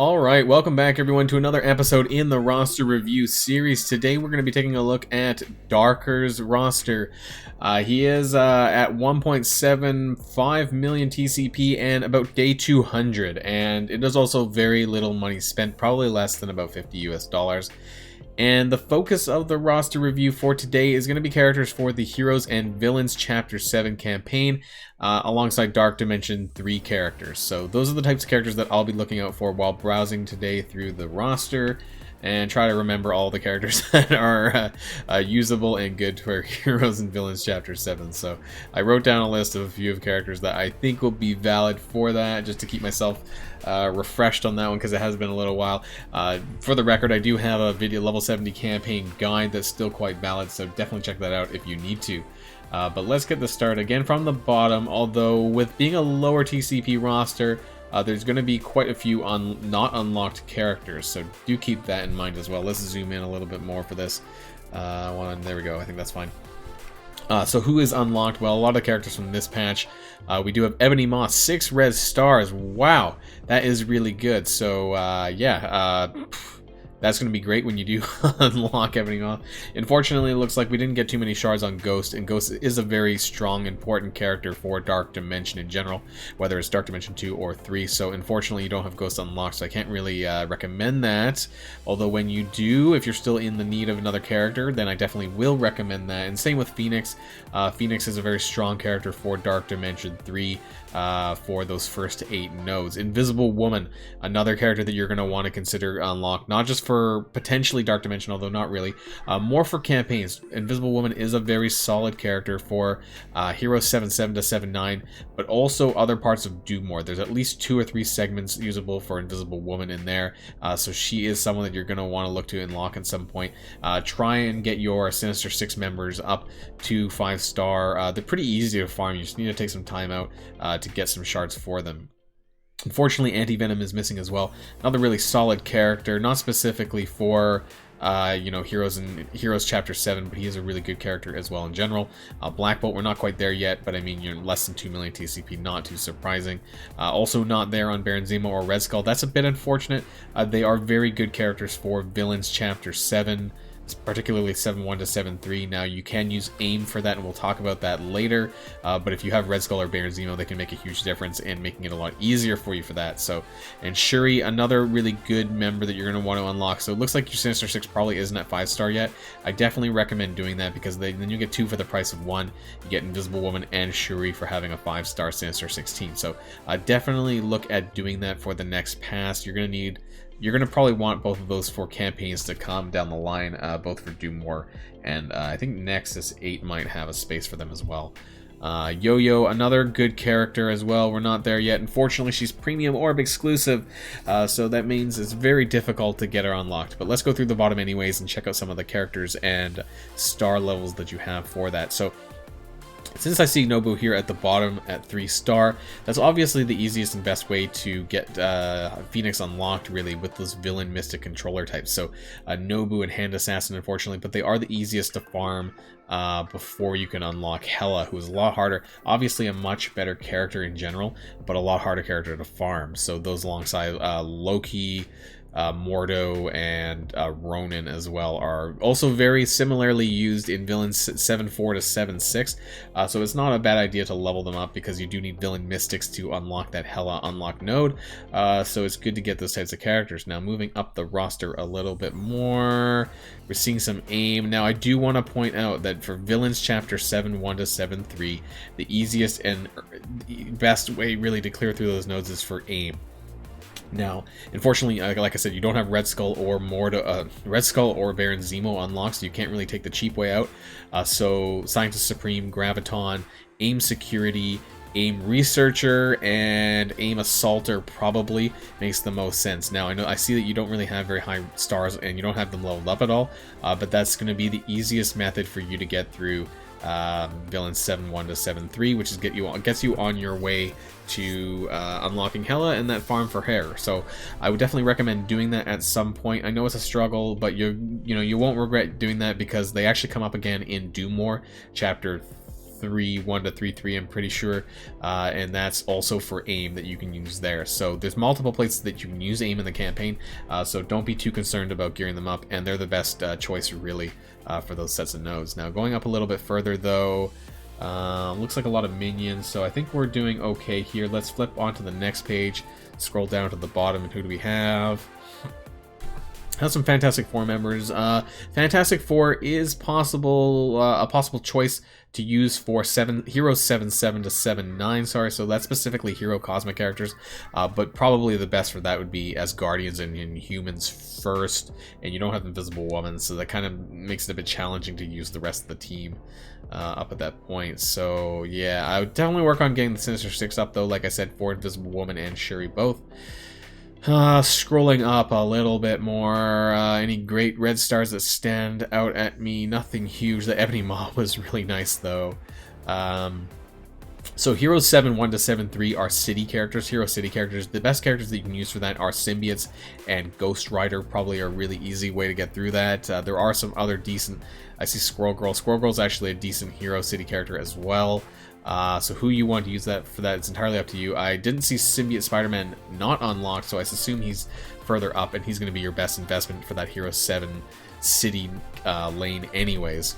Alright, welcome back everyone to another episode in the roster review series. Today we're going to be taking a look at Darker's roster. He is at 1.75 million TCP and about day 200, and it is also very little money spent, probably less than about 50 US dollars. And the focus of the roster review for today is going to be characters for the Heroes and Villains Chapter 7 campaign, alongside Dark Dimension 3 characters. So those are the types of characters that I'll be looking out for while browsing today through the roster, and try to remember all the characters that are usable and good for Heroes and Villains Chapter 7. So I wrote down a list of a few of characters that I think will be valid for that, just to keep myself refreshed on that one, because it has been a little while. For the record, I do have a video level 70 campaign guide that's still quite valid, so definitely check that out if you need to. But let's get this started again from the bottom. Although with being a lower TCP roster, there's going to be quite a few not unlocked characters, so do keep that in mind as well. Let's zoom in a little bit more for this one. There we go. I think that's fine. So who is unlocked? Well, a lot of characters from this patch. We do have Ebony Moss, 6 res stars. Wow, that is really good. So that's going to be great when you do unlock Ebony Moss. Unfortunately, it looks like we didn't get too many shards on Ghost, and Ghost is a very strong, important character for Dark Dimension in general, whether it's Dark Dimension 2 or 3. So unfortunately, you don't have Ghost unlocked, so I can't really recommend that. Although when you do, if you're still in the need of another character, then I definitely will recommend that. And same with Phoenix. Phoenix is a very strong character for Dark Dimension 3 for those first 8 nodes. Invisible Woman, another character that you're going to want to consider unlocked, not just for potentially Dark Dimension, although not really, more for campaigns. Invisible Woman is a very solid character for Heroes 7.7 to 7.9, but also other parts of Doomore. There's at least 2 or 3 segments usable for Invisible Woman in there, so she is someone that you're going to want to look to unlock at some point. Try and get your Sinister 6 members up to 5-star. They're pretty easy to farm. You just need to take some time out to get some shards for them. Unfortunately, Anti-Venom is missing as well. Another really solid character, not specifically for Heroes Chapter 7, but he is a really good character as well in general. Black Bolt, we're not quite there yet, but I mean, you're less than 2 million TCP, not too surprising. Also not there on Baron Zemo or Red Skull. That's a bit unfortunate. They are very good characters for Villains Chapter 7. Particularly 7.1 to 7.3. Now you can use aim for that, and we'll talk about that later, but if you have Red Skull or Baron Zemo, they can make a huge difference in making it a lot easier for you for that. So, and Shuri, another really good member that you're going to want to unlock. So it looks like your Sinister 6 probably isn't at 5-star yet. I definitely recommend doing that, because then you get 2 for the price of 1. You get Invisible Woman and Shuri for having a 5-star Sinister 16. So definitely look at doing that for the next pass. You're going to probably want both of those for campaigns to come down the line, both for Doomore and I think Nexus 8 might have a space for them as well. Yo-Yo, another good character as well. We're not there yet. Unfortunately, she's Premium Orb exclusive, so that means it's very difficult to get her unlocked. But let's go through the bottom anyways and check out some of the characters and star levels that you have for that. So since I see Nobu here at the bottom at 3-star, that's obviously the easiest and best way to get Phoenix unlocked, really, with those villain mystic controller types. So Nobu and Hand Assassin, unfortunately, but they are the easiest to farm before you can unlock Hela, who is a lot harder. Obviously a much better character in general, but a lot harder character to farm. So those alongside Loki, Mordo, and Ronin as well are also very similarly used in Villains 7.4 to 7.6, so it's not a bad idea to level them up, because you do need Villain Mystics to unlock that Hela unlock node, so it's good to get those types of characters. Now moving up the roster a little bit more, we're seeing some aim. Now I do want to point out that for Villains Chapter 7.1 to 7.3, the easiest and best way really to clear through those nodes is for aim. Now, unfortunately, like I said, you don't have Red Skull or Red Skull or Baron Zemo unlocked, so you can't really take the cheap way out. So Scientist Supreme, Graviton, Aim Security, Aim Researcher, and Aim Assaulter probably makes the most sense. Now, I see that you don't really have very high stars and you don't have them leveled up at all, but that's going to be the easiest method for you to get through Villains 7.1 to 7.3, which is gets you on your way to unlocking Hela and that farm for hair. So I would definitely recommend doing that at some point. I know it's a struggle, but you won't regret doing that, because they actually come up again in Doomore Chapter 1 to 3, I'm pretty sure, and that's also for aim that you can use there. So there's multiple places that you can use aim in the campaign, so don't be too concerned about gearing them up, and they're the best choice really for those sets of nodes. Now going up a little bit further though, looks like a lot of minions, so I think we're doing okay here. Let's flip onto the next page, scroll down to the bottom, and who do we have? Have some Fantastic Four members. Fantastic Four is possible, a possible choice to use for Heroes 7-7 to 7-9, sorry, so that's specifically Hero Cosmic characters, but probably the best for that would be as Guardians and Inhumans first, and you don't have Invisible Woman, so that kind of makes it a bit challenging to use the rest of the team up at that point. So yeah, I would definitely work on getting the Sinister Six up though, like I said, for Invisible Woman and Shuri both. Scrolling up a little bit more, any great red stars that stand out at me? Nothing huge. The Ebony Maw was really nice though. So Heroes 7-1 to 7-3 are city characters, hero city characters. The best characters that you can use for that are Symbiotes and Ghost Rider, probably a really easy way to get through that. There are some other decent, I see Squirrel Girl. Squirrel Girl is actually a decent hero city character as well. So who you want to use that for, that it's entirely up to you. I didn't see Symbiote Spider-Man not unlocked, so I assume he's further up, and he's going to be your best investment for that Hero 7 city lane anyways.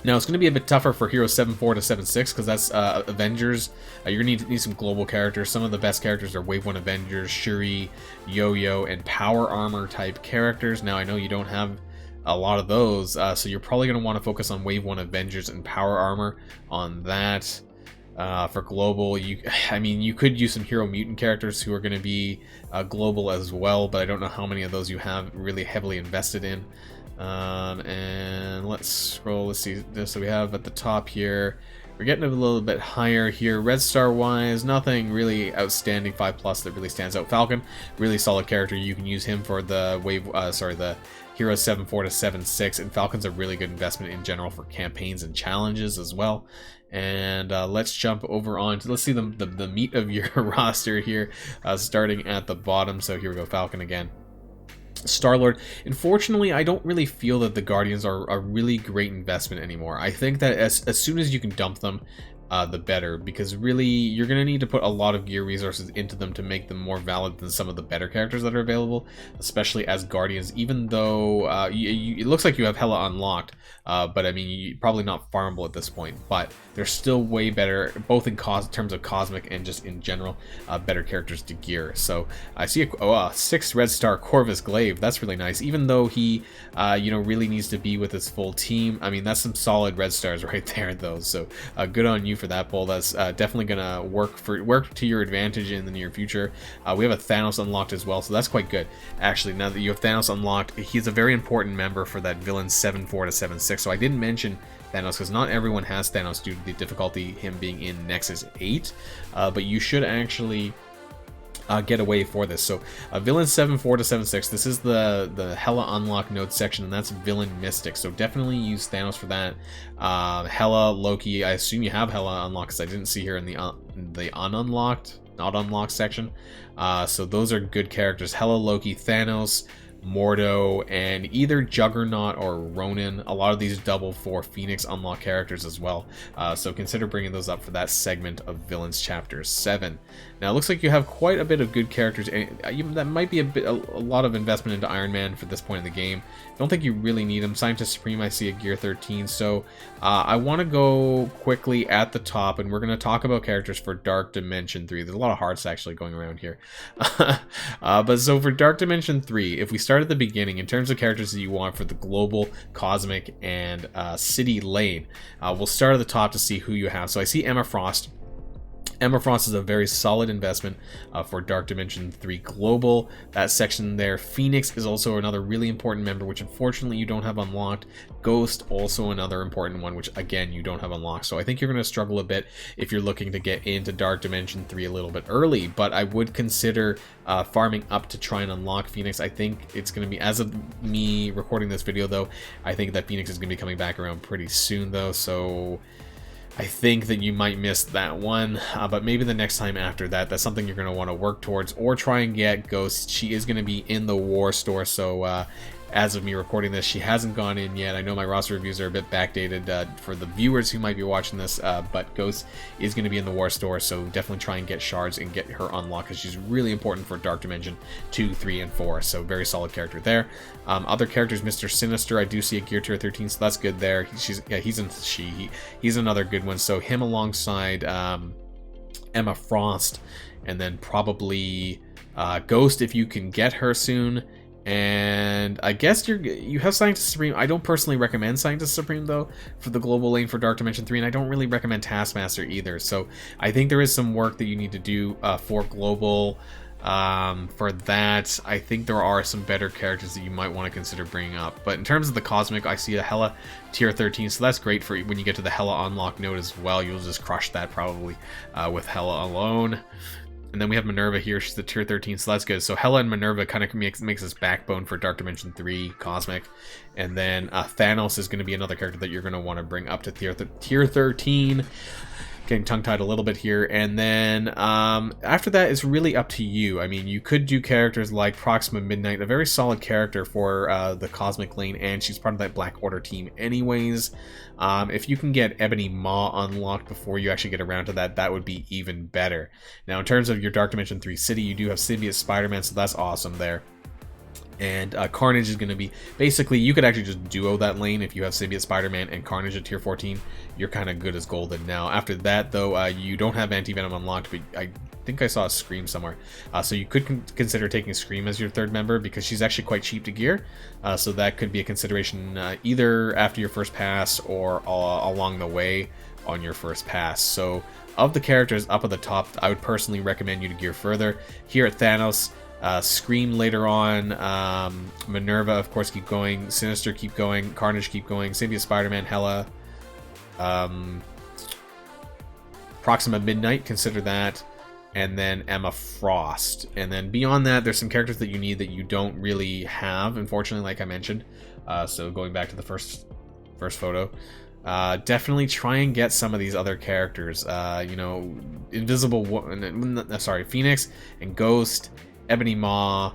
Now it's going to be a bit tougher for Hero 7-4 to 7-6 because that's Avengers. You're going to need some global characters. Some of the best characters are Wave 1 Avengers, Shuri, Yo-Yo, and Power Armor type characters. Now I know you don't have a lot of those, so you're probably going to want to focus on Wave 1 Avengers and Power Armor on that. For global, I mean, you could use some Hero Mutant characters who are going to be global as well, but I don't know how many of those you have really heavily invested in. And let's scroll, let's see this. So we have at the top here, we're getting a little bit higher here. Red Star wise, nothing really outstanding 5+ that really stands out. Falcon, really solid character. You can use him for the the Hero 7-4 to 7-6, and Falcon's a really good investment in general for campaigns and challenges as well. And let's jump over on to, let's see the meat of your roster here, starting at the bottom. So here we go, Falcon again. Star-Lord. Unfortunately, I don't really feel that the Guardians are a really great investment anymore. I think that as soon as you can dump them, the better, because really you're going to need to put a lot of gear resources into them to make them more valid than some of the better characters that are available, especially as Guardians, even though it looks like you have Hela unlocked, but I mean, probably not farmable at this point, but they're still way better, both in terms of Cosmic and just in general, better characters to gear. So I see a 6 Red Star Corvus Glaive. That's really nice, even though he really needs to be with his full team. I mean, that's some solid Red Stars right there though, so good on you for that, Bull. That's definitely gonna work to your advantage in the near future. We have a Thanos unlocked as well, so that's quite good. Actually, now that you have Thanos unlocked, he's a very important member for that Villain 7-4 to 7-6. So I didn't mention Thanos because not everyone has Thanos due to the difficulty him being in Nexus 8, but you should actually get away for this. So Villain 7-4 to 7-6, this is the Hela unlock node section, and that's Villain Mystic, so definitely use Thanos for that. Hela, Loki, I assume you have Hela unlocked because I didn't see here in the ununlocked, not unlocked section. So those are good characters: Hela, Loki, Thanos, Mordo, and either Juggernaut or Ronin. A lot of these double for Phoenix unlock characters as well, so consider bringing those up for that segment of Villains Chapter 7. Now it looks like you have quite a bit of good characters, and that might be a lot of investment into Iron Man for this point in the game. Don't think you really need him. Scientist Supreme, I see a Gear 13, so I want to go quickly at the top, and we're going to talk about characters for Dark Dimension 3. There's a lot of hearts actually going around here. But so for Dark Dimension 3, if we start at the beginning, in terms of characters that you want for the global, cosmic, and city lane, we'll start at the top to see who you have. So I see Emma Frost. Emma Frost is a very solid investment for Dark Dimension 3 Global. That section there. Phoenix is also another really important member, which unfortunately you don't have unlocked. Ghost, also another important one, which again you don't have unlocked. So I think you're going to struggle a bit if you're looking to get into Dark Dimension 3 a little bit early, but I would consider farming up to try and unlock Phoenix. I think it's going to be, as of me recording this video though, I think that Phoenix is going to be coming back around pretty soon though, so I think that you might miss that one, but maybe the next time after that, that's something you're going to want to work towards, or try and get Ghost. She is going to be in the War Store, so as of me recording this. She hasn't gone in yet. I know my roster reviews are a bit backdated for the viewers who might be watching this, but Ghost is going to be in the War Store, so definitely try and get shards and get her unlocked, because she's really important for Dark Dimension 2, 3, and 4, so very solid character there. Other characters, Mr. Sinister, I do see a gear tier 13, so that's good there. He's another good one, so him alongside Emma Frost, and then probably Ghost if you can get her soon. And I guess you have Scientist Supreme. I don't personally recommend Scientist Supreme though for the global lane for Dark Dimension 3, and I don't really recommend Taskmaster either. So I think there is some work that you need to do for global. For that, I think there are some better characters that you might want to consider bringing up. But in terms of the Cosmic, I see a Hela tier 13, so that's great for when you get to the Hela unlock node as well. You'll just crush that probably with Hela alone. And then we have Minerva here. She's the tier 13, so that's good. So Hela and Minerva kind of makes this backbone for Dark Dimension 3 Cosmic. And then Thanos is going to be another character that you're going to want to bring up to tier 13. Getting tongue-tied a little bit here. And then after that, it's really up to you. I mean, you could do characters like Proxima Midnight, a very solid character for the Cosmic lane, and she's part of that Black Order team anyways. If you can get Ebony Maw unlocked before you actually get around to that, that would be even better. Now, in terms of your Dark Dimension 3 city, you do have Symbiote Spider-Man, so that's awesome there. And Carnage is going to be, basically, you could actually just duo that lane if you have Symbiote Spider-Man and Carnage at tier 14. You're kind of good as golden. Now, after that, though, you don't have Anti-Venom unlocked, but I think I saw a Scream somewhere. So you could consider taking Scream as your third member, because she's actually quite cheap to gear. So that could be a consideration either after your first pass or along the way on your first pass. So of the characters up at the top, I would personally recommend you to gear further. Here at Thanos, Scream later on, Minerva, of course, keep going, Sinister, keep going, Carnage, keep going, Symbiote Spider-Man, Hela, Proxima Midnight, consider that, and then Emma Frost. And then beyond that, there's some characters that you need that you don't really have, unfortunately, like I mentioned. So going back to the first photo, definitely try and get some of these other characters. You know, Phoenix and Ghost, Ebony Maw,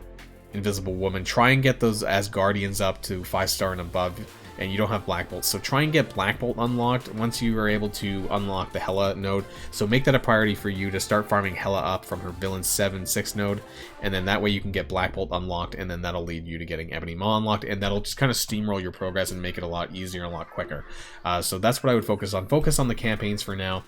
Invisible Woman. Try and get those as Guardians up to 5-star and above, and you don't have Black Bolt, so try and get Black Bolt unlocked once you are able to unlock the Hela node. So make that a priority for you to start farming Hela up from her Villain 7-6 node, and then that way you can get Black Bolt unlocked, and then that'll lead you to getting Ebony Maw unlocked, and that'll just kind of steamroll your progress and make it a lot easier and a lot quicker. So that's what I would focus on. Focus on the campaigns for now.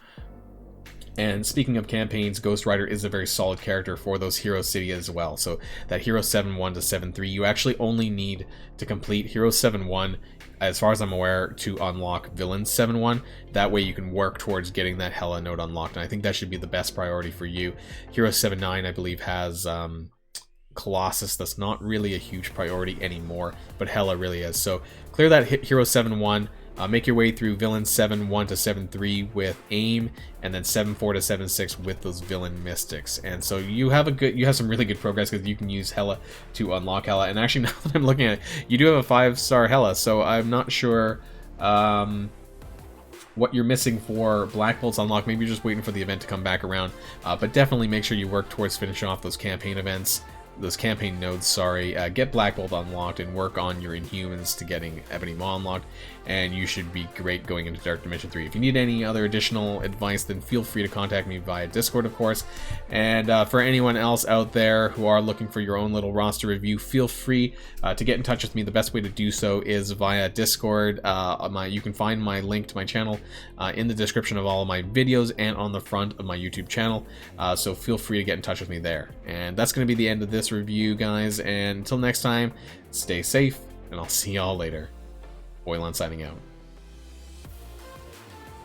And speaking of campaigns, Ghost Rider is a very solid character for those Hero City as well. So that Hero 7-1 to 7-3, you actually only need to complete Hero 7-1, as far as I'm aware, to unlock Villain 7-1. That way you can work towards getting that Hela node unlocked, and I think that should be the best priority for you. Hero 7-9, I believe, has Colossus. That's not really a huge priority anymore, but Hela really is. So clear that Hero 7-1. Make your way through Villain 7-1 to 7-3 with AIM, and then 7-4 to 7-6 with those Villain Mystics. And so you have some really good progress, because you can use Hela to unlock Hela. And actually, now that I'm looking at it, you do have a 5-star Hela, so I'm not sure what you're missing for Black Bolt's unlock. Maybe you're just waiting for the event to come back around. But definitely make sure you work towards finishing off those campaign events. Those campaign nodes, get Black Bolt unlocked and work on your Inhumans to getting Ebony Maw unlocked, and you should be great going into Dark Dimension 3. If you need any other additional advice, then feel free to contact me via Discord, of course. And for anyone else out there who are looking for your own little roster review, feel free to get in touch with me. The best way to do so is via Discord. You can find my link to my channel in the description of all of my videos and on the front of my YouTube channel. So feel free to get in touch with me there. And that's going to be the end of this review, guys, and until next time, stay safe, and I'll see y'all later. Oilon signing out.